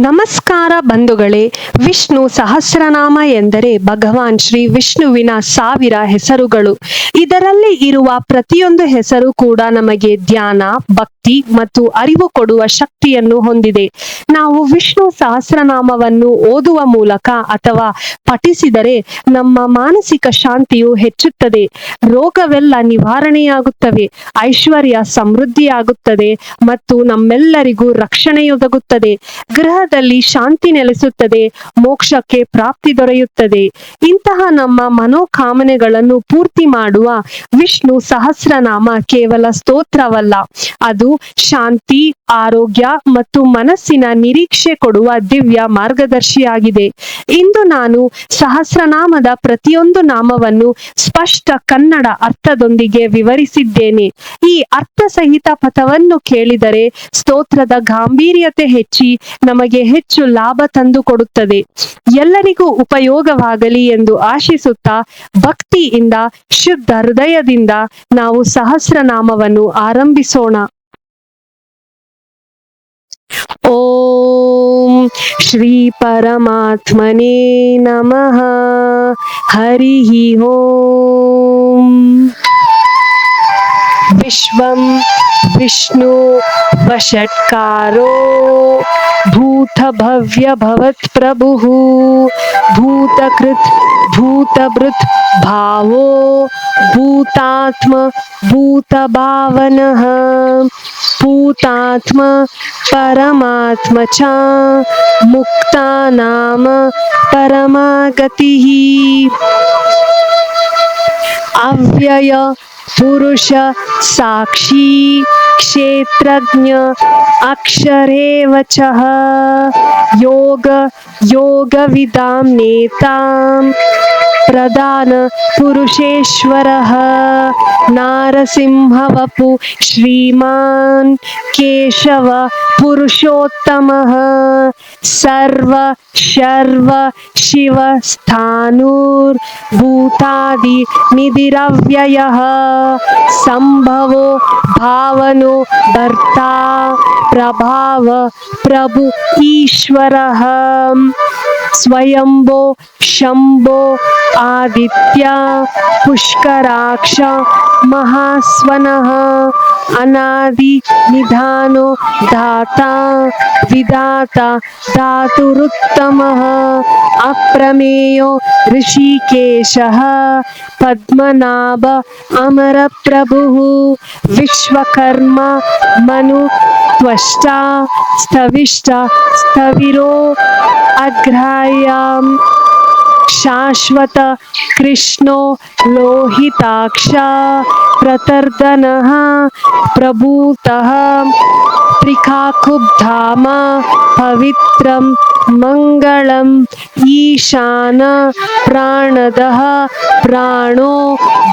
ನಮಸ್ಕಾರ ಬಂಧುಗಳೇ. ವಿಷ್ಣು ಸಹಸ್ರನಾಮ ಎಂದರೆ ಭಗವಾನ್ ಶ್ರೀ ವಿಷ್ಣುವಿನ 1000 ಹೆಸರುಗಳು. ಇದರಲ್ಲಿ ಇರುವ ಪ್ರತಿಯೊಂದು ಹೆಸರು ಕೂಡ ನಮಗೆ ಧ್ಯಾನ, ಭಕ್ತಿ ಮತ್ತು ಅರಿವು ಕೊಡುವ ಶಕ್ತಿಯನ್ನು ಹೊಂದಿದೆ. ನಾವು ವಿಷ್ಣು ಸಹಸ್ರನಾಮವನ್ನು ಓದುವ ಮೂಲಕ ಅಥವಾ ಪಠಿಸಿದರೆ ನಮ್ಮ ಮಾನಸಿಕ ಶಾಂತಿಯು ಹೆಚ್ಚುತ್ತದೆ, ರೋಗವೆಲ್ಲ ನಿವಾರಣೆಯಾಗುತ್ತವೆ, ಐಶ್ವರ್ಯ ಸಮೃದ್ಧಿಯಾಗುತ್ತದೆ ಮತ್ತು ನಮ್ಮೆಲ್ಲರಿಗೂ ರಕ್ಷಣೆಯೊದಗುತ್ತದೆ. ಗ್ರಹದಲ್ಲಿ ಶಾಂತಿ ನೆಲೆಸುತ್ತದೆ, ಮೋಕ್ಷಕ್ಕೆ ಪ್ರಾಪ್ತಿ ದೊರೆಯುತ್ತದೆ. ಇಂತಹ ನಮ್ಮ ಮನೋಕಾಮನೆಗಳನ್ನು ಪೂರ್ತಿ ಮಾಡುವ ವಿಷ್ಣು ಸಹಸ್ರನಾಮ ಕೇವಲ ಸ್ತೋತ್ರವಲ್ಲ, ಅದು ಶಾಂತಿ, ಆರೋಗ್ಯ ಮತ್ತು ಮನಸ್ಸಿನ ನಿರೀಕ್ಷೆ ಕೊಡುವ ದಿವ್ಯ ಮಾರ್ಗದರ್ಶಿಯಾಗಿದೆ. ಇಂದು ನಾನು ಸಹಸ್ರನಾಮದ ಪ್ರತಿಯೊಂದು ನಾಮವನ್ನು ಸ್ಪಷ್ಟ ಕನ್ನಡ ಅರ್ಥದೊಂದಿಗೆ ವಿವರಿಸಿದ್ದೇನೆ. ಈ ಅರ್ಥಸಹಿತ ಪಥವನ್ನು ಕೇಳಿದರೆ ಸ್ತೋತ್ರದ ಗಾಂಭೀರ್ಯತೆ ಹೆಚ್ಚಿ ನಮಗೆ ಹೆಚ್ಚು ಲಾಭ ತಂದುಕೊಡುತ್ತದೆ. ಎಲ್ಲರಿಗೂ ಉಪಯೋಗವಾಗಲಿ ಎಂದು ಆಶಿಸುತ್ತಾ ಭಕ್ತಿಯಿಂದ, ಶುದ್ಧ ಹೃದಯದಿಂದ ನಾವು ಸಹಸ್ರನಾಮವನ್ನು ಆರಂಭಿಸೋಣ. ಓಂ ಶ್ರೀ ಪರಮಾತ್ಮನೇ ನಮಃ. ಹರಿ ಓಂ. ವಿಶ್ವಂ ವಿಷ್ಣು ವಷಟ್ಕಾರೋ ಭೂತ ಭವ್ಯ ಭವತ್ ಪ್ರಭುಃ ಭೂತಕೃತ್ ಭೂತಭೃತ್ ಭಾವೋ ಭೂತಾತ್ಮ ಭೂತಭಾವನಃ ಭೂತಾತ್ಮ ಪರಮಾತ್ಮ ಚ ಮುಕ್ತಾನಾಮ ಪರಮಾಗತಿಃ. ಅವ್ಯಯ ಪುರುಷ ಸಾಕ್ಷಿ ಕ್ಷೇತ್ರಜ್ಞ ಅಕ್ಷರೇವ ಚಃ ಯೋಗ ಯೋಗವಿದಾಂ ನೇತಾಂ ಪ್ರಧಾನ ಪುರುಷೇಶ್ವರಃ ನಾರಸಿಂಹವಪು ಶ್ರೀಮಾನ್ ಕೇಶವ ಪುರುಷೋತ್ತಮಃ ಸರ್ವ ಶರ್ವ ಶಿವ ಸ್ಥಾನೂರ್ ಭೂತಾದಿ ನಿಧಿರವ್ಯಯಃ ಸಂಭವೋ ಭಾವನೋ ಭರ್ತಾ ಪ್ರಭಾವ ಪ್ರಭು ಈಶ್ವರಃ ಸ್ವಯಂಭೋ ಶಂಭೋ ಆದಿತ್ಯ ಪುಷ್ಕರಾಕ್ಷ ಮಹಾಸ್ವನಃ ಅನಾದಿ ನಿಧಾನೋ ಧಾತಾ ವಿಧಾತ ಧಾತುರುತ್ತಮಃ ಅಪ್ರಮೇಯೋ ಋಷಿಕೇಶಃ ಪದ್ಮನಾಭ ಅಮರ ಪ್ರಭುಃ ವಿಶ್ವಕರ್ಮ ಮನು ತ್ವಷ್ಟ ಸ್ಥವಿಷ್ಟ ಸ್ಥವಿರೋ ಅಗ್ರಾಯಾಂ ಶಾಶ್ವತ ಕೃಷ್ಣೋ ಲೋಹಿತಾಕ್ಷ ಪ್ರತರ್ದನಃ ಪ್ರಭೂತಃ ತ್ರಿಕಾಕುಬ್ಧಾಮ ಪವಿತ್ರಂ ಮಂಗಳಂ ಈಶಾನ ಪ್ರಾಣದಃ ಪ್ರಾಣೋ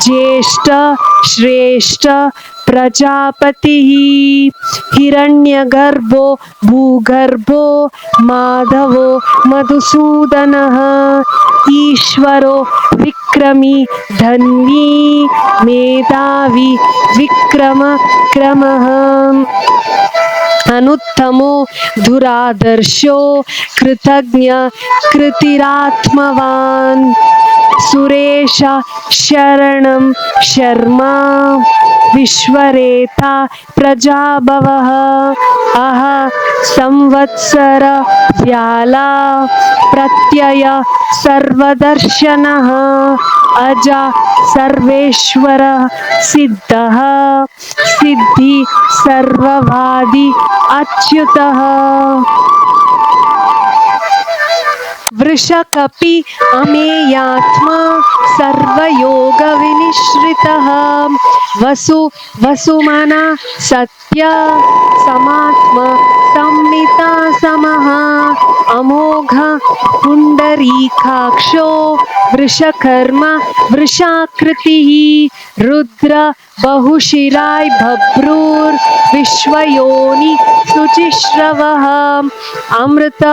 ಜ್ಯೇಷ್ಠ ಶ್ರೇಷ್ಠ ಪ್ರಜಾಪತಿ ಹಿರಣ್ಯಗರ್ಭೋ ಭೂಗರ್ಭೋ ಮಾಧವೋ ಮಧುಸೂದನಃ ಈಶ್ವರೋ ವಿಕ್ರಮಿ ಧನ್ವಿ ಮೇಧಾವಿ ವಿಕ್ರಮ ಕ್ರಮಃ ಅನುತ್ತಮೋ ಧುರಾದರ್ಶೋ ಕೃತಜ್ಞ ಕೃತಿರಾತ್ಮವಾನ್ ಸುರೇಶ ಶರಣಂ ಶರ್ಮಾ ವಿಶ್ವರೇತ ಪ್ರಜಾಭವಃ ಅಹ ಸಂವತ್ಸರ ವ್ಯಾಲ ಪ್ರತ್ಯಯ ಸರ್ವದರ್ಶನಃ ಅಜ ಸರ್ವೇಶ್ವರ ಸಿದ್ಧಃ ಸಿದ್ಧಿ ಸರ್ವವಾದಿ ಅಚ್ಯುತಃ ವೃಷಕಪಿ ಅಮೇಯಾತ್ಮ ಸರ್ವಯೋಗ ವಿನಿಶ್ರಿತಃ ವಸು ವಸುಮನ ಸತ್ಯ ಸಮಾತ್ಮ ಸಂಹಿತಾ ಸಮಃ ಅಮೋಘ ಪುಂಡರೀಕಾಕ್ಷೋ वृषकर्म वृषाकृतिः रुद्र बहुशिराय बभ्रूर विश्वयोनि शुचिश्रवः अमृत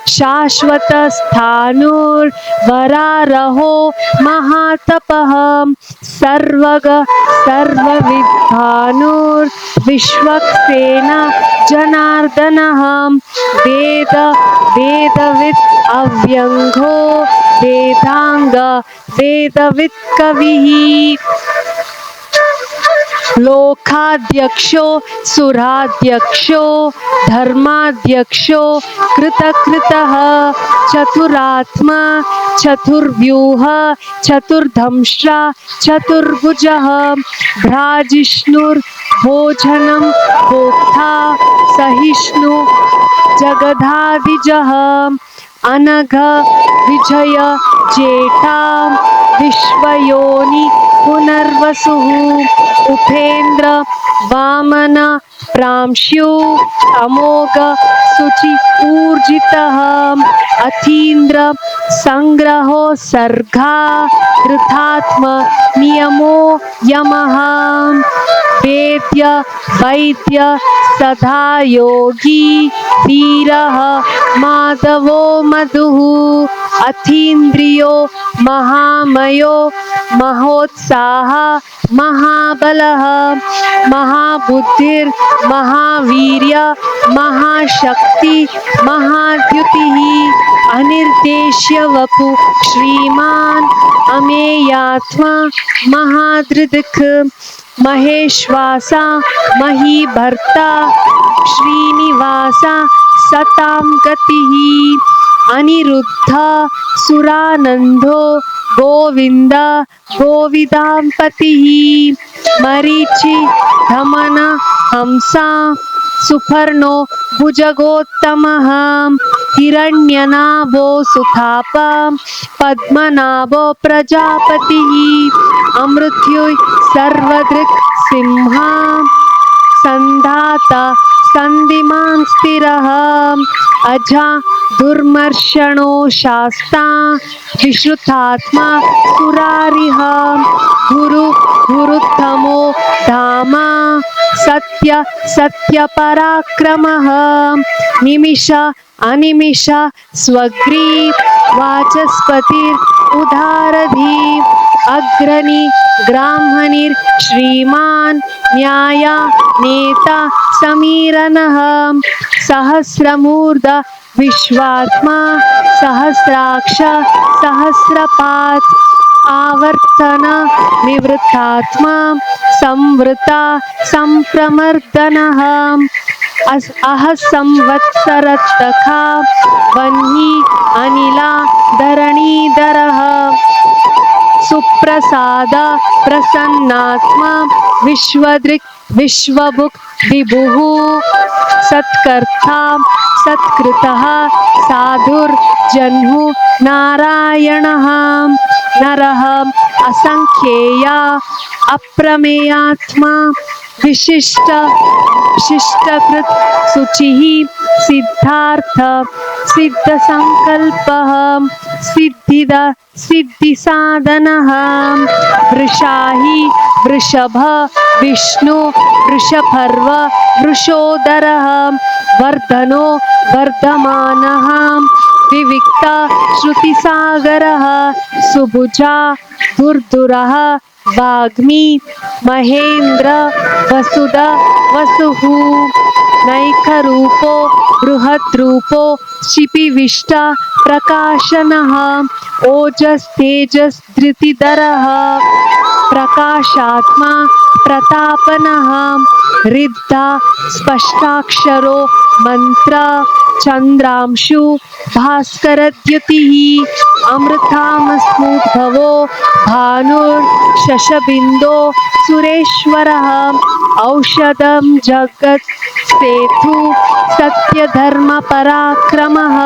शाश्वत स्थानुर वरारहो महातपः सर्वग सर्वविद्वानुर विश्वक्सेन जनार्दनः वेद वेदवित् अव्यंगो वेदांग वेदवित् कविः लोकाध्यक्षो सुराध्यक्षो धर्माध्यक्षो कृतकृतः चतुरात्मा चतुर्व्यूह चतुर्धंष्ट्रा चतुर्भुजः भ्राजिष्णुर्भोजनं भोक्ता सहिष्णु जगदादिजः अनघ विजय जेठा विश्वयोनि पुनर्वसुः उपेन्द्र वामन प्रांशु अमोघ शुचि ऊर्जितः अतीन्द्र संग्रहो सर्गा कृतात्म नियमो यमः वेद्य वैद्य सदा योगी वीरः माधवो मधुः अतीन्द्रियो महामयो महोत्साह महाबलः महाबुद्धिर् महावीर्य महाशक्ति महाद्युतिः अनिर्देश्य वपु श्रीमान् अमेयात्मा महादृक् महेश्वासा महीभर्ता श्रीनिवासा सतां गतिः अनिरुद्ध सुरानंदो गोविंद गोविदांपतिः मरीचि धमन हंसा सुपर्णो भुजगोत्तमः हिरण्यनाभो सुताप पद्मनाभो प्रजापतिः अमृत्युः सर्वदृक् सिंह संधाता संधिमान् स्थिरः अजा दुर्मर्षणो शास्ता विश्रुतात्मा सुरारिः गुरु गुरुत्तमो धाम सत्य सत्य पराक्रमः निमिष अनिमिष स्वग्रीव वाचस्पतिर् उदारधी अग्रणी ग्राह्मणिर् श्रीमान् न्याया नेता समीरनः सहस्रमूर्ध विश्वात्मा सहस्राक्ष सहस्रपात् आवर्तन निवृत्तात्मा संवृता संप्रमर्दनः अह संवत्सरतखा वह्नि अनिला धरणीधरः सुप्रसाद प्रसन्नात्मा विश्वदृक् विश्वभुक् विभुः सत्कर्ता सत्कृतः साधुर्जह्नु नारायणः नरः असंख्येया अप्रमेयात्मा विशिष्ट शिष्टकृत शुचिः सिद्धार्थ सिद्ध संकल्पः सिद्धिद सिद्धि साधनः वृषाहि वृषभ विष्णु वृषपर्व वृषोदरः वर्धनो वर्धमानः विविक्त श्रुतिसागरः सुभुजा दुर्दुरः वाग्मी महेन्द्र वसुद वसुः नैकरूपो बृहद्रूपो क्षिपिविष्ट प्रकाशनः ओजस् तेजस् धृतिधरः प्रकाशात्मा प्रतापनः रिद्धा स्पष्टाक्षरो मंत्र चंद्रांशु भास्करद्युतिः अमृतामस्मुद्भवो भानुर् शशबिन्दो सुरेश्वरः औषधं जगत् सेतु सत्यधर्म पराक्रमः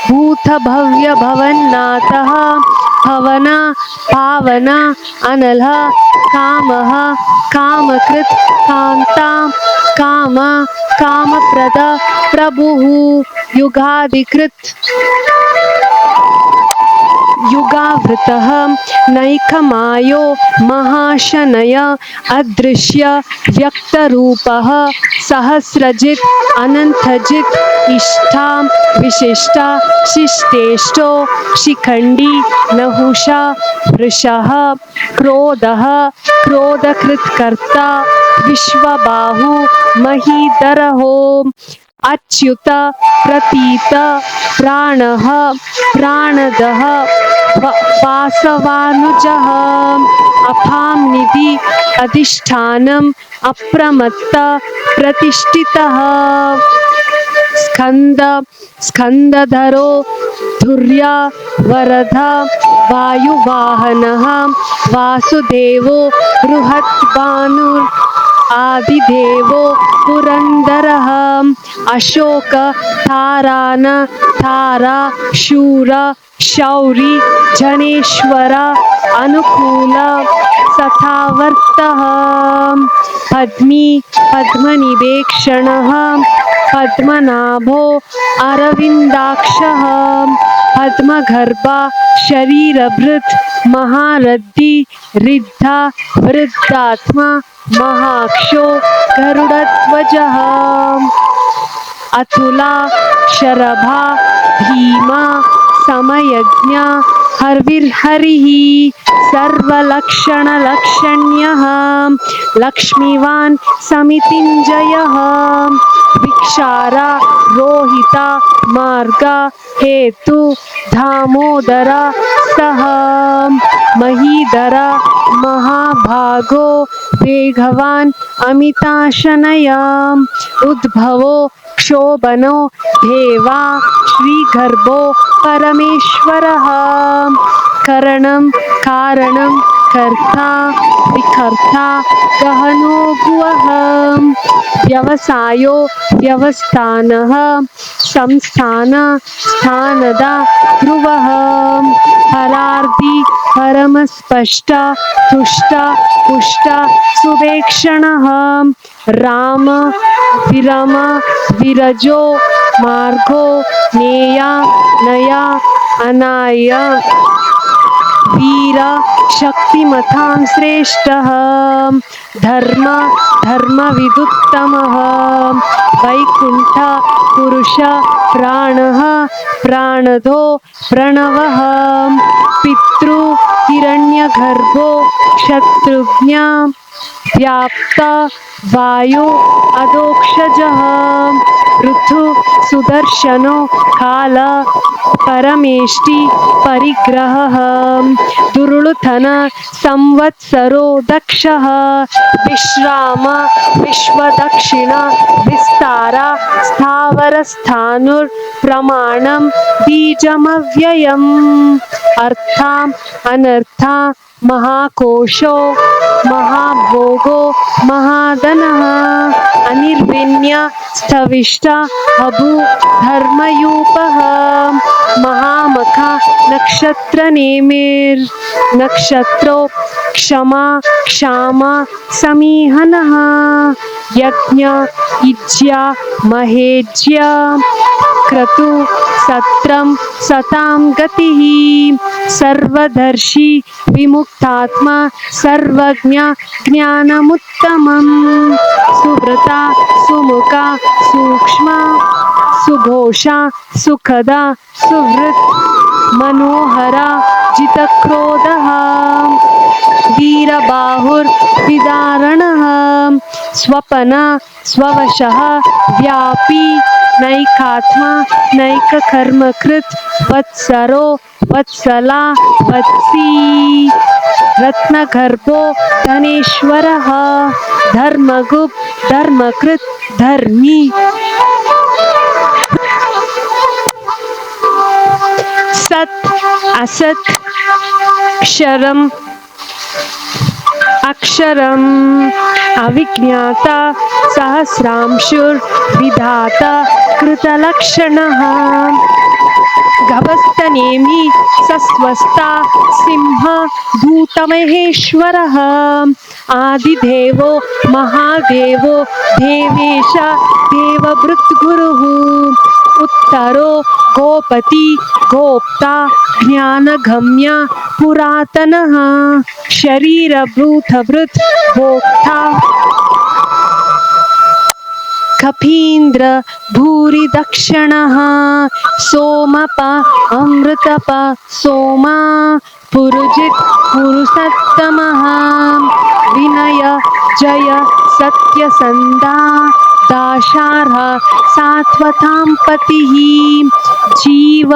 भूत भव्य भवन्नाथः भवन पावन अनलः कामः कामकृत् कांता काम कामप्रद प्रभुः युगाधिकृत् युगावृतः नैकमायो महाशनय अदृश्य व्यक्तरूपः सहस्रजित् अनन्तजित् इष्टां विशिष्टा शिष्टेष्टो शिखण्डी नहुषा वृषः क्रोधः क्रोधकृत्कर्ता विश्वबाहु महीधरहो अच्युत प्रतीत प्राणः प्राणदः वासवानुजः अपां निधि अधिष्ठानम् अप्रमत्त प्रतिष्ठितः स्कन्दधरो धुर्या वरदा वायुवाहनः वासुदेवो बृहद्भानुर् आदिदेवो पुरन्दरः अशोक तारान तारा शूर शौरी जनेश्वर अनुकूल सखावर्तः पद्मी पद्मनिवेक्षणः पद्मनाभो अरविन्दाक्षः पद्मगर्भा शरीरभृत् महारथी रिद्धा वृद्धात्मा महाक्षो गरुडध्वजः अतुला शरभा भीमा समयज्ञ हर्विर्हरिः सर्वलक्षणलक्षण्यः लक्ष्मीवान् समितिञ्जयः विक्षारा रोहिता मार्गा हेतु दामोदर सह महीधर महाभागो वेगवान् अमिताशनयाम् उद्भवो क्षोभनो देवा श्रीगर्भो परमेश्वरः करणं कारणं कर्ता विकर्ता गहनो गुवः व्यवसायो व्यवस्थानः संस्थान स्थानदा ध्रुवः परार्धी परमस्पष्ट तुष्ट पुष्ट सुवेक्षणः राम विरम विरजो मार्गो नेया नया अनाय वीर शक्तिमतां श्रेष्ठः धर्म धर्मविदुत्तमः वैकुण्ठ पुरुष प्राणः प्राणदो प्रणवः पितृ हिरण्यगर्भो शत्रुघ्न व्याप्त वायु अदोक्षजः ऋतु सुदर्शनो काल परमेष्टि परिग्रहः दुर्लुथन संवत्सरो दक्षः विश्राम विश्वदक्षिण विस्तार स्थावरस्थानुर् प्रमाणं बीजमव्ययम् अर्थाम् अनर्था महाकोशो महाभोगो महाधनः अनिर्विण्य स्थविष्ट अभु धर्मयूपः महामख नक्षत्रनेमिर् नक्षत्रो क्षमा क्षामा समीहनः यज्ञ इज्या महेज्य क्रतु सत्रं सतां गतिः सर्वदर्शी विमुक्तात्मा सर्वज्ञ ज्ञानमुत्तमम् सुव्रता सुमुखा सूक्ष्मा सुघोषा सुखदा सुहृत् मनोहरा जितक्रोधः वीरबाहुर्विदारणः स्वपन स्ववशः व्यापी नैकात्मा नैककर्मकृत् वत्सरो वत्सला वत्सी रत्नगर्भो धनेश्वरः धर्मगुप् धर्मकृत् धर्मी सत् असत् क्षरम् अक्षरम् अविज्ञाता सहस्रांशुर्विधाता कृतलक्षणः गभस्तनेमि सस्वस्ता सिंह भूतमहेश्वरः आदिदेवो महादेवो देवेश देवभृद्गुरुः उत्तरो गोपति गोप्ता ज्ञानगम्य पुरातनः शरीरभूतभृत् भोक्ता कपीन्द्र भूरि दक्षिणः सोमप अमृतप सोमा पुरुजित् पुरुषोत्तमः विनय जय सत्यसन्धा दाशार्ह सात्वतां पतिः जीव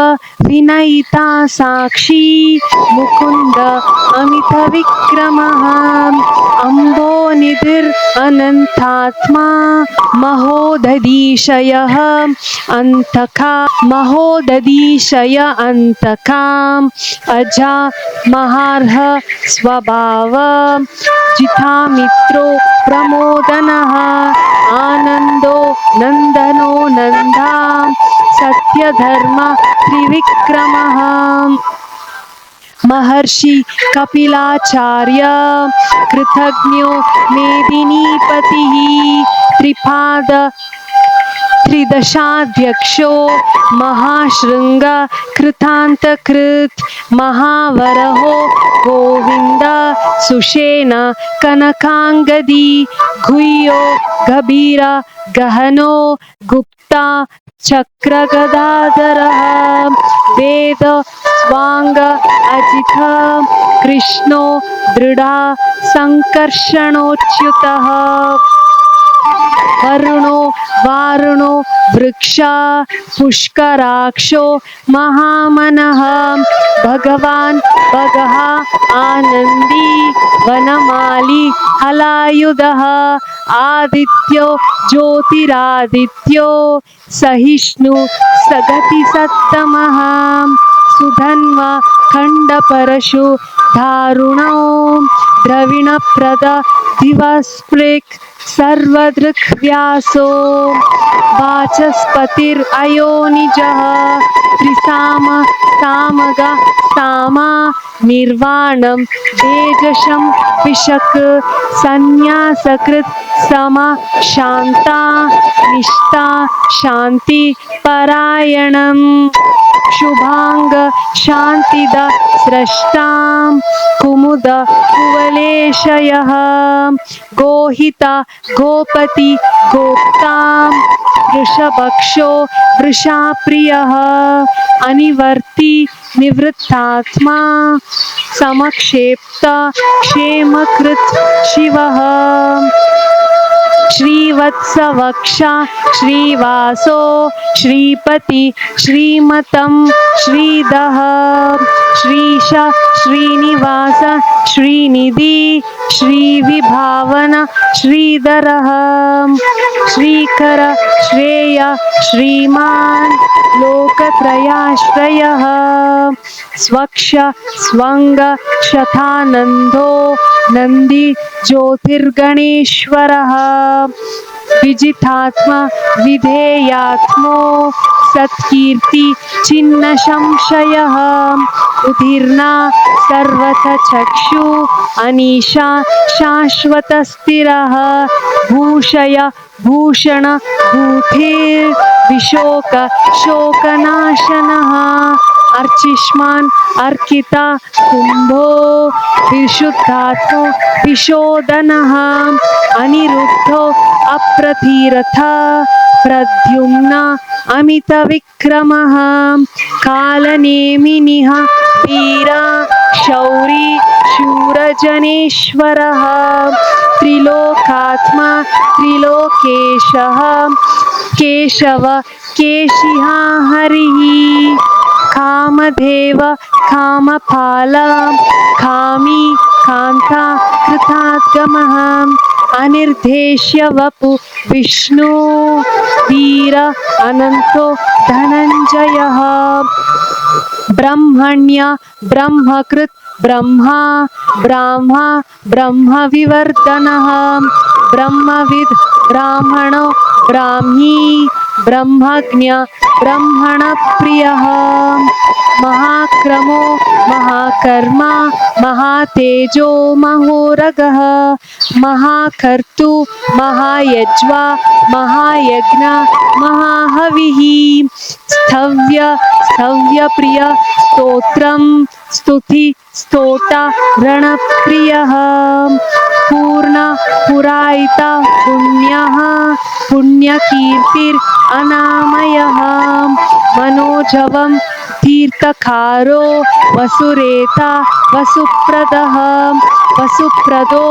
विनयिता साक्षी मुकुन्द अमित विक्रमः अम्बो निधिर् अनन्तात्मा महोदधीशयः अन्तका महोदधीशय अन्तकाम् अजा महार्ह स्वभाव जितामित्रो प्रमोदनः आनन्दो नन्दनो नन्दा सत्यधर्म त्रिविक्रमः महर्षि कपिलाचार्य कृतज्ञो मेदिनीपतिः त्रिपाद त्रिदशाध्यक्षो महाशृंग कृतान्तकृत् महावरहो गोविंद सुषेण कनकांगदी गुह्यो गभीर गहनो गुप्ता चक्रगदाधरः वेद स्वांग अजित कृष्णो दृढा संकर्षणोच्युतः वरुणो वारुणो वृक्षा पुष्कराक्षो महामनः भगवान् भगः आनन्दी वनमाली हलायुधः आदित्यो ज्योतिरादित्यो सहिष्णु सगतिसत्तमः सुधन्व खण्डपरशु दारुणो द्रविणप्रद दिवस्पृक् सर्वदृक्व्यासो वाचस्पतिरयोनिजः त्रिसाम सामग सामा निर्वाणं तेजसं पिशक् संन्यासकृत् समा शान्ता निष्ठा शान्ति परायणम् शुभांग शांतिद स्रष्टां कुमुद कुवलेशयः गोहिता गोपति गोप्तां वृषभक्षो वृषाप्रियः अनिवर्ति निवृत्तात्मा समक्षेप्त क्षेमकृत् शिवः श्रीवत्सवक्षा श्रीवासो श्रीपति श्रीमतं श्रीदः श्रीश श्रीनिवास श्रीनिधि श्रीविभावन श्रीधरः श्रीकर श्रेय श्रीमान् लोकत्रयाश्रयः स्वक्ष स्वंग शतानन्दो नंदी ज्योतिर्गणेश्वरः विजितात्मा विधेयात्मो सत्कीर्ति छिन्न संशयः उदीर्णा सर्वथ चक्षु अनीशा शाश्वत स्थिरः भूषय भूषण भूतिर् विशोक शोकनाशनः अर्चिष्मान् अर्किता कुम्भो विशुद्धात्मो विशोदनः अनिरुद्धो अप्रतिरथ प्रद्युम्न अमित विक्रमः कालनेमिनिः वीरा शौरी शूरजनेश्वरः त्रिलोकात्मा त्रिलोकेशः केशव केशिहा हरिः कामदेव कामपाल कामी कांता कृतागमः अनिर्देश्य वपु विष्णु वीर अनंतो धनंजयः ब्रह्मण्य ब्रह्मकृत् ब्रह्मा ब्राह्मा ब्रह्मविवर्धनः ब्रह्मविद् ब्राह्मणो ब्राह्मी ब्रह्मज्ञ ब्रह्मण प्रियः महाक्रमो महाकर्मा महातेजो महोरगः महाकर्तु महायज्वा महायज्ञ महाहविः स्थव्य प्रिय स्तोत्रं स्तुति स्तोता रणप्रियः पूर्ण पुरायिता पुण्यः पुण्यकीर्तिर् अनामयः मनोजवं तीर्थकारो वसुरेता वसुप्रदः वसुप्रदो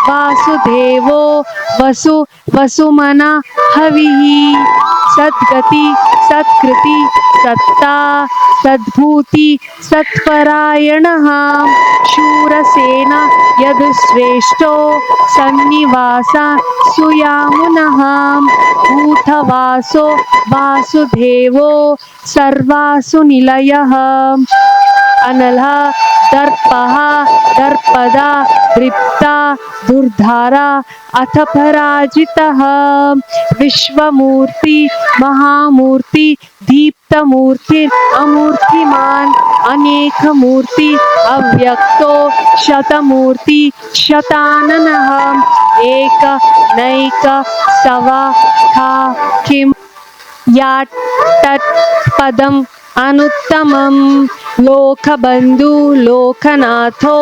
वासुदेवो वसुमना हविः सद्गति सत्कृति सत्ता सद्भूति सत्परायणः शूरसेन यदुश्रेष्ठो सन्निवास सुयामुनः भूतवासो वासुदेवो सर्वासु निलयः अनलः दर्पः दर्पदा दृप्ता दुर्धारा अथ पराजितः विश्वमूर्ति महामूर्ति दीप्तमूर्ति अमूर्तिमान् अनेकमूर्ति अव्यक्तो शतमूर्ति शताननः एक नैक सवा खा किं यात् तत् पदम् अनुत्तमं लोकबन्धु लोकनाथो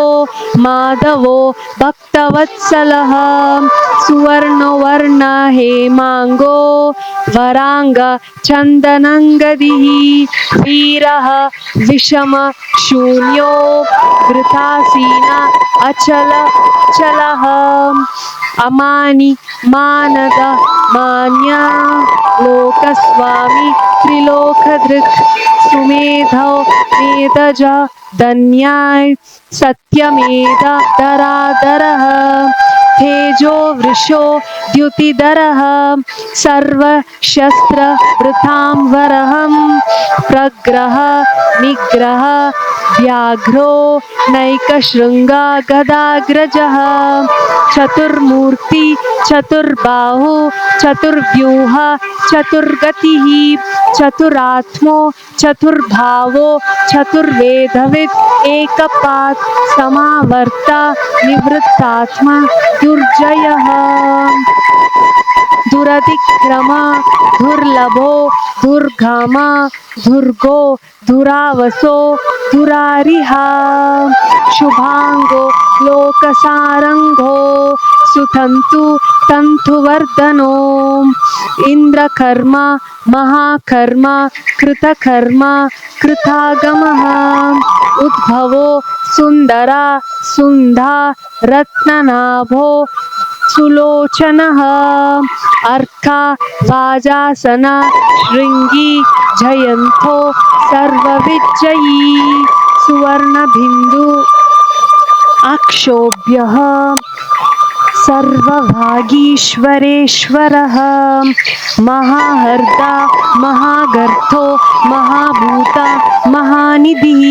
माधवो भक्तवत्सलः सुवर्णवर्ण हेमांगो वरांग चन्दनङ्गदिः वीरः विषम शून्यो वृथासीन अचल चलः अमानि मानद मान्या लोकस्वामी त्रिलोकधृक् सुमेधो मेधज धन्याय सत्यमेध दरादरः तेजो वृषो द्युतिधरः सर्वशस्त्र वृथांवरहं प्रग्रह निग्रह व्याघ्रो नैकशृङ्गा गदाग्रजः चतुर्मूर्ति चतुर्बाहु चतुर्व्यूह चतुर्गतिः चतुरात्मो चतुर्भावो चतुर्वेदवित् एकपात् समावर्ता निवृत्तात्मा दुर्जयः दुरतिक्रम दुर्लभो दुर्गम दुर्गो दुरावसो दुरारिहा शुभांगो लोकसारंगो सुतंतु तंतुवर्धनो इंद्रकर्मा महाकर्मा कृतकर्मा कृतागमः उद्भवो सुंदरा सुंधा रत्ननाभो सुलोचनः अर्का वाजासना शृंगी जयंतो सर्वविजयी सुवर्णबिंदु अक्षोभ्यः सर्वभागीश्वरेश्वरः महाहर्ता महागर्थो महाभूत महानिधिः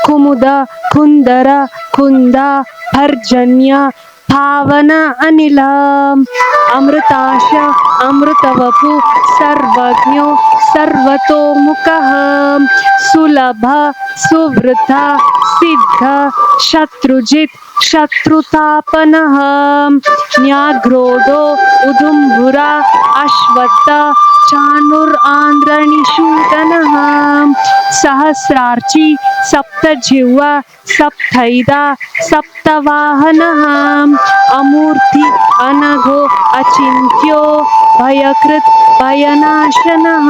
कुमुद कुंदर कुंदा पर्जन्य पावन अनिल अमृताश अमृतवपु सर्वज्ञो सर्वतोमुखः सुलभ सुवृत सिद्ध शत्रुजित शत्रुतापनः न्याग्रोधो उदुम्बुरा अश्वत्थ चाणुरान्द्रणिषूदनः सहस्रार्ची सप्तजिह्वा सप्तैदा सप्तवाहनः अमूर्ति अनघो अचिन्त्यो भयकृत् भयनाशनः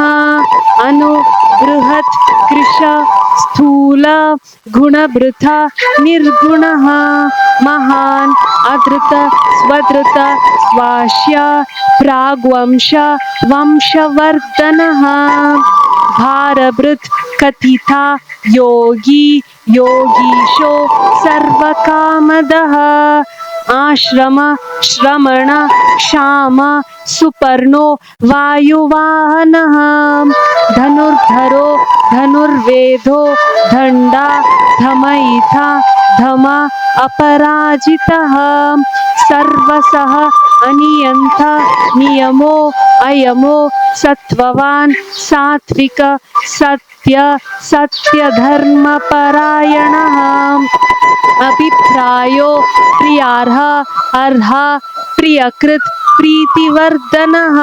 अनुबृहत् कृश स्थूल गुणभृता निर्गुणः महान् अधृत स्वधृत स्वाश्य प्राग्वंश वंशवर्धनः भारभृत् कथिता योगी योगीशो सर्वकामदः आश्रम श्रमण क्षाम सुपर्णो वायुवाहनः धनुर्धरो धनुर्वेदो दण्डा धमयिता धम अपराजितः सर्वसः अनियंत नियमो अयमो सत्ववान सात्विक सत्य सत्यधर्मपरायणः अभिप्रायो प्रियार्ह अर्ह प्रियकृत प्रीतिवर्धनः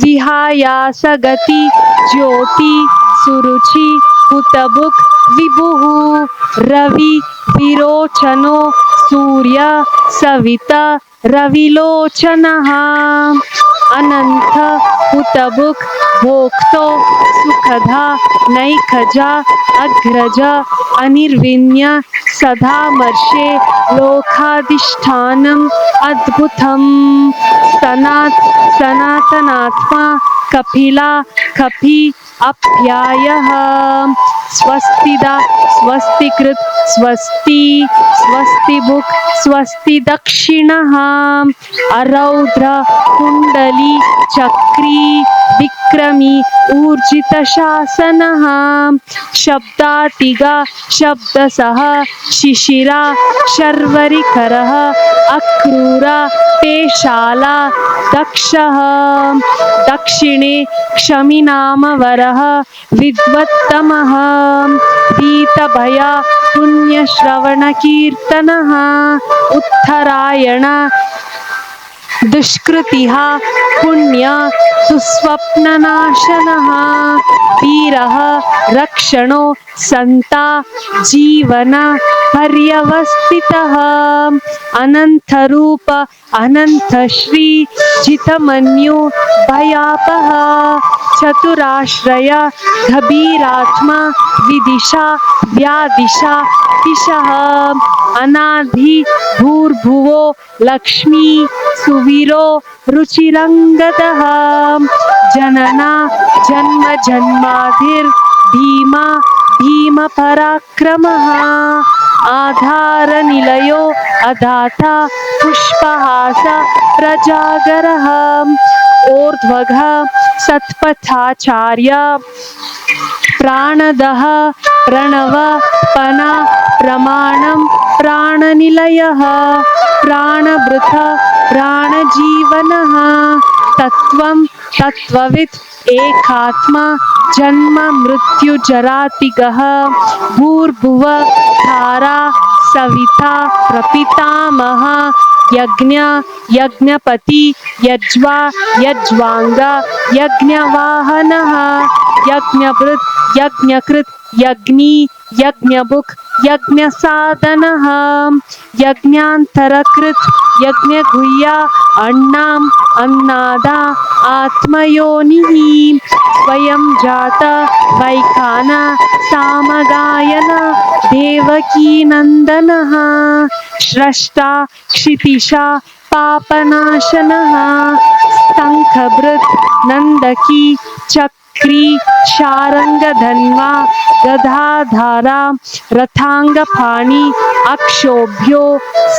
विहायास गति ज्योति सुरुचि हुतबुक विभुः रवि विरोचनो सूर्य सविता रविलोचनः अनंत हुतबुक भोक्तो सुखदा नैखजा अग्रज अनिर्विण्य सदामर्षे लोकाधिष्ठानम् अद्भुतम् सनातनात्मा कपिला कपि अप्यायः स्वस्तिदा स्वस्तिकृत स्वस्ति स्वस्तिबुक स्वस्ति दक्षिणः अरौद्र कुंडली चक्री विक्रमी ऊर्जित शासनः शब्दातिगा शब्दसः शिशिरा शर्वरिकरः अक्रूरा पेशाला दक्षः दक्षिणे क्षमिनामवरः विद्वत्तमः वीतभया पुण्यश्रवणकीर्तनः उत्तरायण दुष्कृतिः पुण्य दुःस्वप्ननाशनः वीरः रक्षणो संता जीवन पर्यवस्थितः अनंतरूप अनंतश्री जितमन्यु भयापः चतुराश्रय गभीरात्मा विदिशा व्यादिशा दिशः अनाधि भूर्भुवो लक्ष्मी सुवीरो रुचिरंगदः जनना जन्म जन्माधिर भीमा भीम पराक्रमः आधार निलयो अदाता पुष्पहास प्रजागरः ऊर्ध्वगः सत्पथाचार्य प्राणदः प्रणव पना प्रमाणं प्राणनिलयः प्राणभृत प्राणजीवनः तत्त्वं तत्त्ववित् एकात्मा जन्म मृत्यु जरातिगः भूर्भुव धारा सविता प्रपितामह यज्ञ यज्ञपति यज्वा यज्वांग यज्ञवाहनः यज्ञभृत यज्ञकृत यज्ञी यज्ञभुक यज्ञसाधनः यज्ञान्तरकृत यज्ञगुह्या अन्नाम अन्नादा आत्मयोनिः स्वयं जात वैखान सामगायन देवकीनन्दनः स्रष्टा क्षितिशा पापनाशनः शङ्खभृत् नन्दकी चक्री शारङ्गधन्वा गदाधारा रथाङ्गपाणि अक्षोभ्यो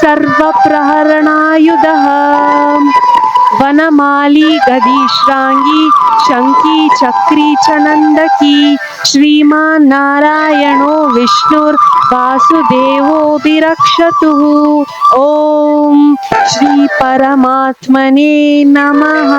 सर्वप्रहरणायुधः वनमाली गदीश्रांगी शंकी चक्री च नंदकी श्रीमान नारायणो विष्णुर्वासुदेवोऽभिरक्षतु ओम श्री परमात्मने नमः।